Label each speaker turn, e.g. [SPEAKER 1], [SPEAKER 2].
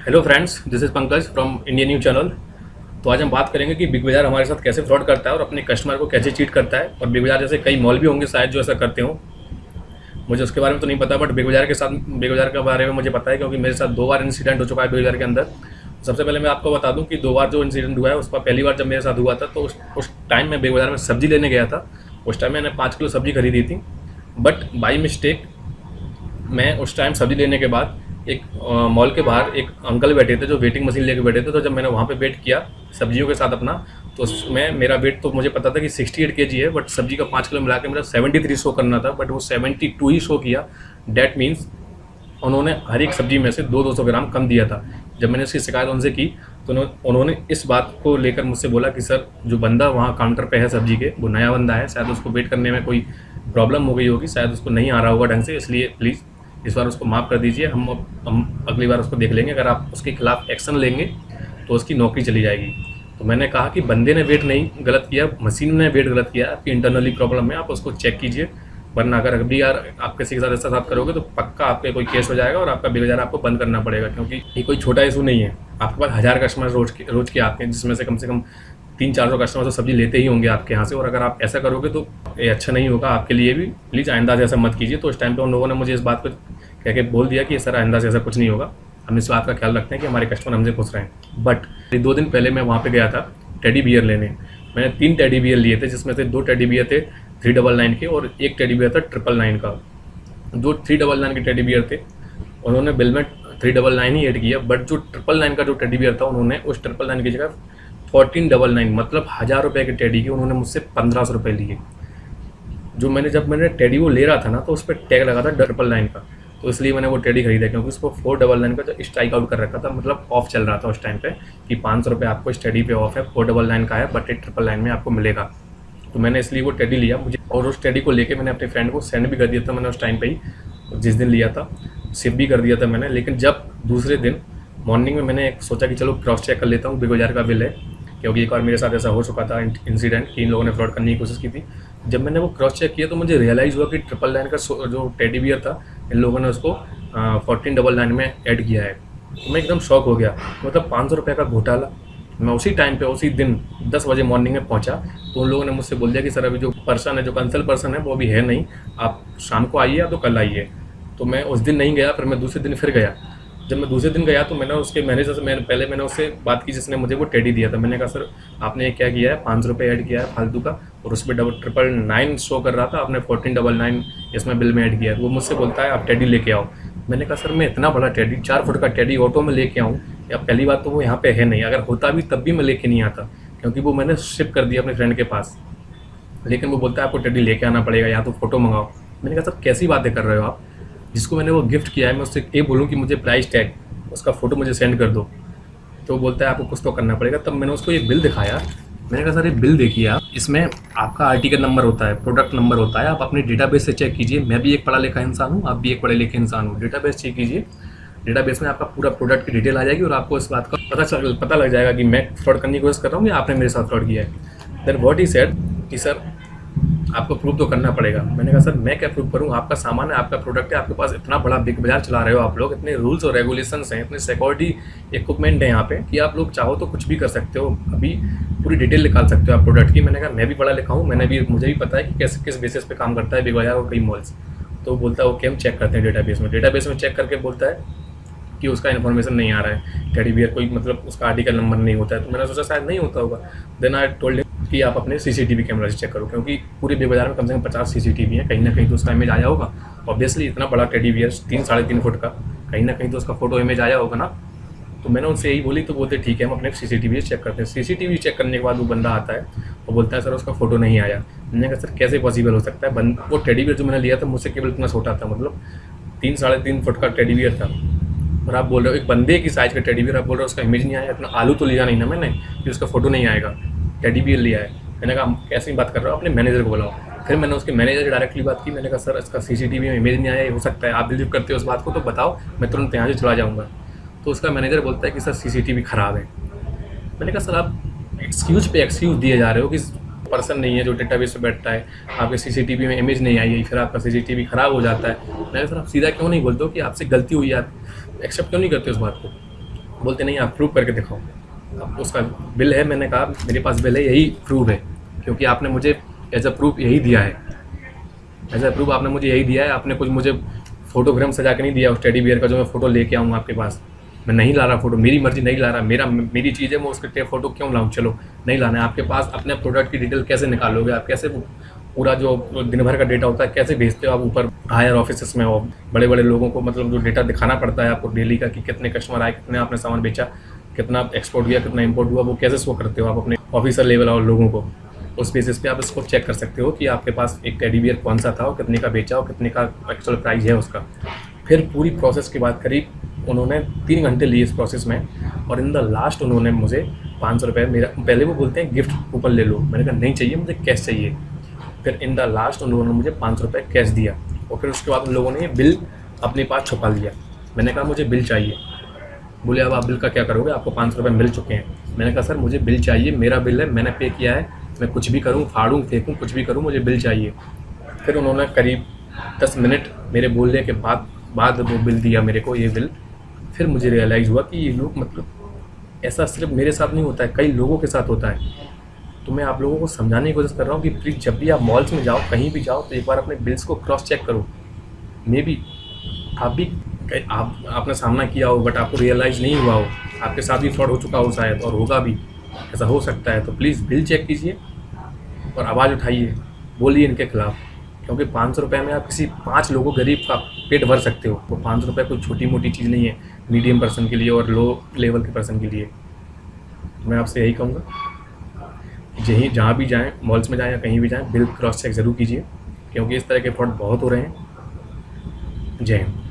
[SPEAKER 1] Hello friends, this is Pankaj from Indian news channel. तो आज हम बात करेंगे कि बिग बाज़ार हमारे साथ कैसे फ्रॉड करता है और अपने कस्टमर को कैसे चीट करता है। और बिग बाज़ार जैसे कई मॉल भी होंगे शायद जो ऐसा करते हो, मुझे उसके बारे में तो नहीं पता, बट बिग बाज़ार के बारे में मुझे पता है क्योंकि मेरे साथ 2 बार इंसिडेंट हो चुका है बिग बाज़ार के अंदर। सबसे पहले मैं आपको बता दूं कि 2 बार जो इंसिडेंट हुआ है, उसका पहली बार जब मेरे साथ हुआ था तो उस टाइम मैं बिग बाज़ार में सब्ज़ी लेने गया था। उस टाइम मैंने 5 किलो सब्ज़ी खरीदी थी, बट बाई मिस्टेक मैं उस टाइम सब्ज़ी लेने के बाद एक मॉल के बाहर एक अंकल बैठे थे जो वेटिंग मशीन लेके बैठे थे। तो जब मैंने वहाँ पे वेट किया सब्जियों के साथ अपना, तो उसमें मेरा वेट तो मुझे पता था कि 68 केजी है, बट सब्जी का 5 किलो मिला के मेरा 73 शो करना था, बट वो 72 ही शो किया। डैट मीन्स उन्होंने हर एक सब्जी में से 200 ग्राम कम दिया था। जब मैंने इसकी शिकायत उनसे की तो उन्होंने इस बात को लेकर मुझसे बोला कि सर, जो बंदा वहाँ काउंटर पे है सब्जी के, वो नया बंदा है, शायद उसको वेट करने में कोई प्रॉब्लम हो गई होगी, शायद उसको नहीं आ रहा होगा ढंग से, इसलिए प्लीज़ इस बार उसको माफ़ कर दीजिए। हम अगली बार उसको देख लेंगे, अगर आप उसके खिलाफ़ एक्शन लेंगे तो उसकी नौकरी चली जाएगी। तो मैंने कहा कि बंदे ने वेट नहीं गलत किया, मशीन ने वेट गलत किया, आपकी इंटरनली प्रॉब्लम है, आप उसको चेक कीजिए। वरना अगर अगली बार आप किसी के साथ ऐसा साथ करोगे तो पक्का आपके कोई केस हो जाएगा और आपका बिग बाज़ार आपको बंद करना पड़ेगा, क्योंकि ये कोई छोटा इशू नहीं है। आपके पास 1000 कस्टमर रोज के आते हैं, जिसमें से कम 300-400 कस्टमर तो सब्जी लेते ही होंगे आपके यहाँ से, और अगर आप ऐसा करोगे तो ये अच्छा नहीं होगा आपके लिए भी। प्लीज़ आइंदा से ऐसा मत कीजिए। तो इस टाइम पे उन लोगों ने मुझे इस बात को कह के बोल दिया कि सर, आइंदा से ऐसा कुछ नहीं होगा, हम इस बात का ख्याल रखते हैं कि हमारे कस्टमर हमसे खुश रहें। बट 2 दिन पहले मैं वहाँ पे गया था टेडी बियर लेने। मैंने 3 टेडी बियर लिए थे, जिसमें से 2 टेडी बियर थे 399 के और 1 टेडी बियर था 999 का। जो 399 के टेडी बियर थे उन्होंने बिल में 399 ही ऐड किया, बट जो 999 का जो टेडी बियर था उन्होंने उस 999 की जगह 1499 मतलब 1000 रुपये के टेडी के उन्होंने मुझसे 1500 रुपये लिए। जब मैंने टेडी वो ले रहा था ना, तो उस पर टैग लगा था 999 का, तो इसलिए मैंने वो टेडी खरीदा, क्योंकि उसको 499 का जो स्ट्राइक आउट कर रखा था, मतलब ऑफ चल रहा था उस टाइम पे कि 500 रुपये आपको इस टेडी पे ऑफ है, 499 का है, बट 999 में आपको मिलेगा। तो मैंने इसलिए वो टेडी लिया मुझे, और उस टेडी को लेके मैंने अपने फ्रेंड को सेंड भी कर दिया था। मैंने उस टाइम पे ही जिस दिन लिया था शिप भी कर दिया था मैंने। लेकिन जब दूसरे दिन मॉर्निंग में मैंने सोचा कि चलो क्रॉस चेक कर लेता हूँ बिग बाज़ार का बिल है, क्योंकि एक बार मेरे साथ ऐसा हो चुका था इंसिडेंट कि इन लोगों ने फ्रॉड करने की कोशिश की थी। जब मैंने वो क्रॉस चेक किया तो मुझे रियलाइज़ हुआ कि 999 का जो टेडी बियर था, इन लोगों ने उसको 1499 में ऐड किया है। तो मैं एकदम शॉक हो गया, मतलब 500 रुपये का घोटाला। मैं उसी टाइम पे उसी दिन 10 बजे मॉर्निंग में पहुंचा, तो उन लोगों ने मुझसे बोल दिया कि सर, अभी जो पर्सन है, जो कंसल्ट पर्सन है, वो अभी है नहीं, आप शाम को आइए या तो कल आइए। तो मैं उस दिन नहीं गया, फिर मैं दूसरे दिन फिर गया। जब मैं दूसरे दिन गया तो मैंने उसके मैनेजर से मैंने उससे बात की जिसने मुझे वो टेडी दिया था। मैंने कहा, सर आपने क्या किया है, 500 रुपये ऐड किया है फालतू का, और उस पर 999 शो कर रहा था, आपने 1499 इसमें बिल में ऐड किया है। वो मुझसे बोलता है आप टेडी लेके आओ। मैंने कहा, सर मैं इतना बड़ा टेडी 4 फुट का टेडी ऑटो में लेके आऊँ, या पहली बात तो वो यहाँ पे है नहीं, अगर होता भी तब भी मैं लेके नहीं आता, क्योंकि वो मैंने शिप कर दिया अपने फ्रेंड के पास। लेकिन वो बोलता है आपको टेडी लेके आना पड़ेगा, या तो फोटो मंगाओ। मैंने कहा, सर कैसी बातें कर रहे हो आप, जिसको मैंने वो गिफ्ट किया है मैं उससे ये बोलूँ कि मुझे प्राइस टैग उसका फ़ोटो मुझे सेंड कर दो, तो बोलता है आपको कुछ तो करना पड़ेगा। तब मैंने उसको ये बिल दिखाया। मैंने कहा, सर ये बिल देखिए आप, इसमें आपका आर्टिकल नंबर होता है, प्रोडक्ट नंबर होता है, आप अपने डेटाबेस से चेक कीजिए। मैं भी एक पढ़ा लिखा इंसान हूँ, आप भी एक पढ़े लिखे इंसान हो, डेटाबेस चेक कीजिए। डेटाबेस में आपका पूरा प्रोडक्ट की डिटेल आ जाएगी और आपको इस बात का पता लग जाएगा कि मैं फ्रॉड करने की कोशिश कर रहा हूँ या आपने मेरे साथ फ्रॉड किया है। देन व्हाट ही सेड कि सर आपको प्रूव तो करना पड़ेगा। मैंने कहा, सर मैं क्या प्रूव करूँ, आपका सामान है, आपका प्रोडक्ट है, आपके पास इतना बड़ा बिग बाजार चला रहे हो आप लोग, इतने रूल्स और रेगुलेशंस हैं, इतने सिक्योरिटी इक्विपमेंट है यहाँ पे कि आप लोग चाहो तो कुछ भी कर सकते हो, अभी पूरी डिटेल निकाल सकते हो आप प्रोडक्ट की। मैंने कहा, मैं भी पढ़ा लिखा हूँ, मुझे भी पता है कि किस बेसिस पे काम करता है बिग बाजार और कई मॉल्स। तो बोलता है ओके हम चेक करते हैं डेटाबेस में चेक करके बोलता है कि उसका इन्फॉर्मेशन नहीं आ रहा है, टेडी बियर कोई मतलब उसका आर्टिकल नंबर नहीं होता है। तो मैंने सोचा शायद नहीं होता होगा। देन आई टोल्ड हिम कि आप अपने सीसीटीवी कैमरा से चेक करो, क्योंकि पूरे बिग बाजार में कम से कम 50 सीसीटीवी है, कहीं ना कहीं तो उसका इमेज आया होगा। ऑब्वियसली इतना बड़ा टेडी बियर 3-3.5 फुट का, कहीं ना कहीं तो उसका फोटो इमेज आया होगा ना। तो मैंने उनसे यही बोली, तो बोलते ठीक है हम अपने सीसीटीवी चेक करते हैं। सीसीटीवी चेक करने के बाद वो बंदा आता है और बोलता है सर उसका फोटो नहीं आया। मैंने कहा, सर कैसे पॉसिबल हो सकता है, वो टेडी बियर जो मैंने लिया था मुझसे केवल इतना छोटा था, मतलब 3-3.5 फुट का टेडी बियर था, और आप बोल रहे हो एक बंदे की साइज का टेडी बियर, आप बोल रहे हो उसका इमेज नहीं आया। इतना आलू तो लिया नहीं ना मैंने कि उसका फोटो नहीं आएगा, टेडी बियर लिया है। मैंने कहा कैसी बात कर रहे हो, अपने मैनेजर को बुलाओ। फिर मैंने उसके मैनेजर से डायरेक्टली बात की। मैंने कहा, सर इसका सीसीटीवी में इमेज नहीं आया, ये हो सकता है, आप बिलीव करते हो उस बात को तो बताओ, मैं तुरंत यहाँ से चला जाऊँगा। तो उसका मैनेजर बोलता है कि सर सीसीटीवी ख़राब है। मैंने कहा, सर आप एक्सक्यूज़ पे एक्सक्यूज़ दिए जा रहे हो कि पर्सन नहीं है जो डेटाबेस पे बैठता है, आपके सीसीटीवी में इमेज नहीं आई है, फिर आपका सीसीटीवी ख़राब हो जाता है। मैंने कहा, सर आप सीधा क्यों नहीं बोलते हो कि आपसे गलती हुई है, आप एक्सेप्ट क्यों नहीं करते उस बात को। बोलते नहीं आप प्रूव करके दिखाओ। अब उसका बिल है, मैंने कहा मेरे पास बिल है, यही प्रूफ है, क्योंकि आपने मुझे एज अ प्रूफ यही दिया है, एज अ प्रूफ आपने मुझे यही दिया है। आपने कुछ मुझे फ़ोटो फ्रेम सजा के नहीं दिया उस टेडी बियर का जो मैं फ़ोटो लेके आऊँ आपके पास। मैं नहीं ला रहा फ़ोटो, मेरी मर्ज़ी नहीं ला रहा, मेरी चीज़ है, मैं उसके फ़ोटो क्यों लाऊँ? चलो नहीं लाना है। आपके पास अपने प्रोडक्ट की डिटेल कैसे निकालोगे आप? कैसे पूरा जो दिन भर का डेटा होता है कैसे भेजते हो आप ऊपर हायर ऑफिसेस में? और बड़े बड़े लोगों को मतलब जो डेटा दिखाना पड़ता है आपको डेली का, कि कितने कस्टमर आए, कितने आपने सामान बेचा, कितना एक्सपोर्ट हुआ, कितना इंपोर्ट हुआ, वो कैसे शो करते हो आप अपने ऑफिसर लेवल और लोगों को? उस बेसिस पे आप इसको चेक कर सकते हो कि आपके पास एक टेडी बियर कौन सा था और कितने का बेचा और कितने का एक्चुअल प्राइस है उसका। फिर पूरी प्रोसेस की बात करी, उन्होंने 3 घंटे लिए इस प्रोसेस में, और इन द लास्ट उन्होंने मुझे 500 रुपये, मेरा पहले वो बोलते हैं गिफ्ट कूपन ले लो, मैंने कहा नहीं चाहिए, मुझे कैश चाहिए। फिर इन द लास्ट उन्होंने मुझे 500 रुपये कैश दिया, और फिर उसके बाद उन लोगों ने ये बिल अपने पास छुपा लिया। मैंने कहा मुझे बिल चाहिए। बोले अब आप बिल का क्या करोगे, आपको 500 रुपये मिल चुके हैं। मैंने कहा सर मुझे बिल चाहिए, मेरा बिल है, मैंने पे किया है, मैं कुछ भी करूँ, फाड़ूँ फेंकूँ, कुछ भी करूँ, मुझे बिल चाहिए। फिर उन्होंने करीब 10 मिनट मेरे बोलने के बाद वो बिल दिया मेरे को, ये बिल। फिर मुझे रियलाइज़ हुआ कि ये लोग मतलब ऐसा सिर्फ मेरे साथ नहीं होता है, कई लोगों के साथ होता है। तो मैं आप लोगों को समझाने की कोशिश कर रहा हूँ कि प्लीज़ जब भी आप मॉल्स में जाओ, कहीं भी जाओ, तो एक बार अपने बिल्स को क्रॉस चेक करो। मे बी आप भी आपने सामना किया हो, बट आपको रियलाइज़ नहीं हुआ हो, आपके साथ भी फ्रॉड हो चुका हो शायद, और होगा भी, ऐसा हो सकता है। तो प्लीज़ बिल चेक कीजिए और आवाज़ उठाइए, बोलिए इनके खिलाफ़, क्योंकि 500 रुपये में आप किसी 5 लोगों गरीब का पेट भर सकते हो। तो 500 रुपये कोई छोटी मोटी चीज़ नहीं है मीडियम पर्सन के लिए और लो लेवल के पर्सन के लिए। मैं आपसे यही कहूँगा कि जहाँ भी जाएँ, मॉल्स में जाएँ या कहीं भी जाएँ, बिल क्रॉस चेक ज़रूर कीजिए, क्योंकि इस तरह के फ्रॉड बहुत हो रहे हैं। जय हिंद।